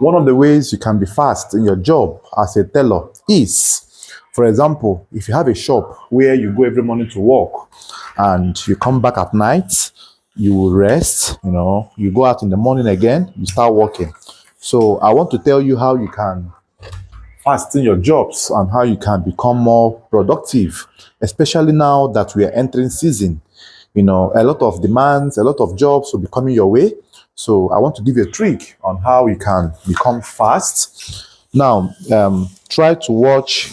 One of the ways you can be fast in your job as a tailor is, for example, if you have a shop where you go every morning to work and you come back at night, you will rest, you go out in the morning again, you start working. So I want to tell you how you can fasten your jobs and how you can become more productive, especially now that we are entering season. A lot of demands, a lot of jobs will be coming your way. So I want to give you a trick on how you can become fast. Now, try to watch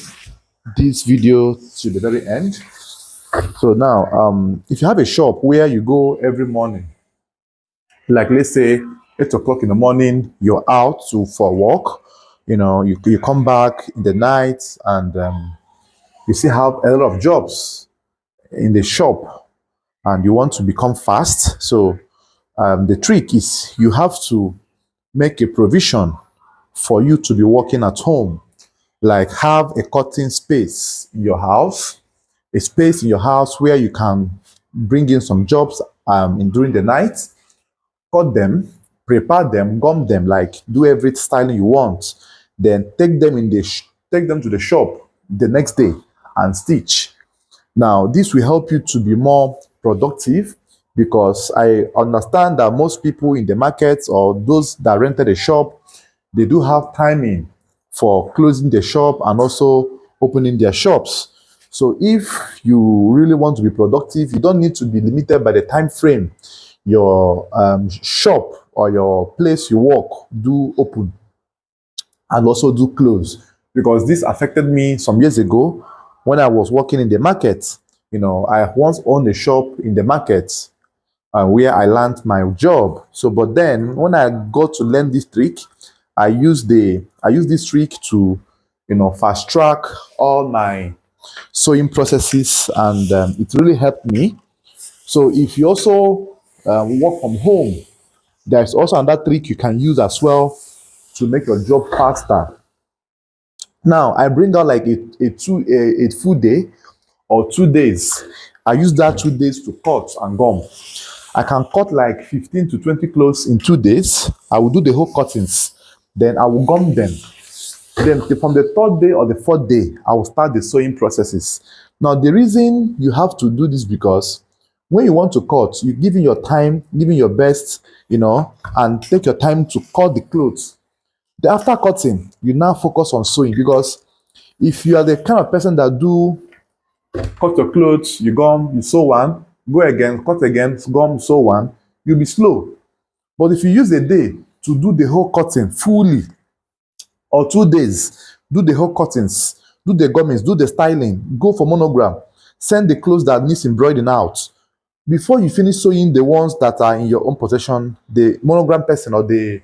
this video to the very end. So now, if you have a shop where you go every morning, like let's say 8 o'clock in the morning, you're out for work, you come back in the night and you still have a lot of jobs in the shop and you want to become fast. So the trick is you have to make a provision for you to be working at home, like have a cutting space in your house, a space in your house where you can bring in some jobs during the night, cut them, prepare them, gum them, like do every styling you want, then take them to the shop the next day and stitch. Now, this will help you to be more productive because I understand that most people in the market or those that rented a shop, they do have timing for closing the shop and also opening their shops. So if you really want to be productive, you don't need to be limited by the time frame your shop or your place you work do open and also do close, because this affected me some years ago when I was working in the market. I once owned a shop in the market where I learned my job. So, but then when I got to learn this trick, I use this trick to, fast track all my sewing processes, and it really helped me. So, if you also work from home, there's also another trick you can use as well to make your job faster. Now, I bring out like a full day or 2 days. I use that 2 days to cut and gum. I can cut like 15 to 20 clothes in 2 days. I will do the whole cuttings. Then I will gum them. Then from the third day or the fourth day, I will start the sewing processes. Now, the reason you have to do this because when you want to cut, you give in your time, give in your best, and take your time to cut the clothes. Then after cutting, you now focus on sewing, because if you are the kind of person that do cut your clothes, you gum, you sew one, go again, cut again, gum, sew one, you'll be slow. But if you use a day to do the whole cutting fully, or 2 days, do the whole cuttings, do the gummings, do the styling, go for monogram, send the clothes that needs embroidering out. Before you finish sewing the ones that are in your own possession, the monogram person or the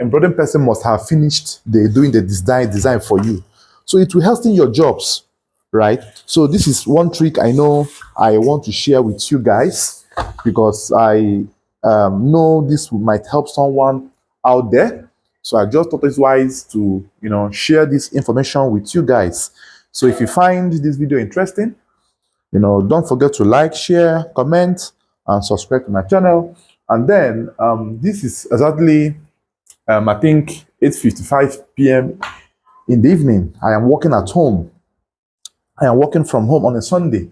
embroidering person must have finished doing the design for you. So it will hasten your jobs, right? So this is one trick I know I want to share with you guys, because I know this might help someone out there. So I just thought it's wise to, share this information with you guys. So if you find this video interesting, don't forget to like, share, comment, and subscribe to my channel. And then this is exactly, I think, 8:55 p.m. in the evening. I am working at home. I am working from home on a Sunday,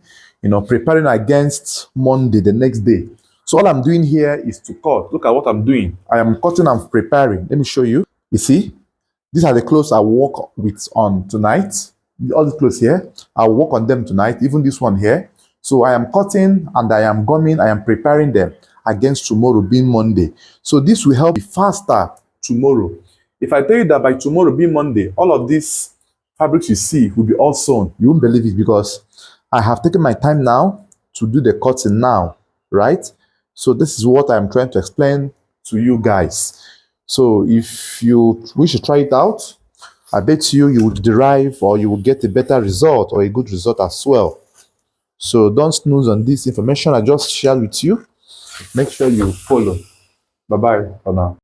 preparing against Monday, the next day. So all I'm doing here is to cut. Look at what I'm doing. I am cutting and preparing. Let me show you. You see, these are the clothes I work with on tonight. All the clothes here, I'll work on them tonight, even this one here. So I am cutting and I am gumming, I am preparing them against tomorrow being Monday. So this will help me faster tomorrow. If I tell you that by tomorrow being Monday, all of these fabrics you see will be all sewn, you won't believe it, because I have taken my time now to do the cutting now, right? So this is what I'm trying to explain to you guys. So if you wish to try it out, I bet you will derive, or you will get a better result or a good result as well. So don't snooze on this information I just shared with you. Make sure you follow. Bye-bye for now.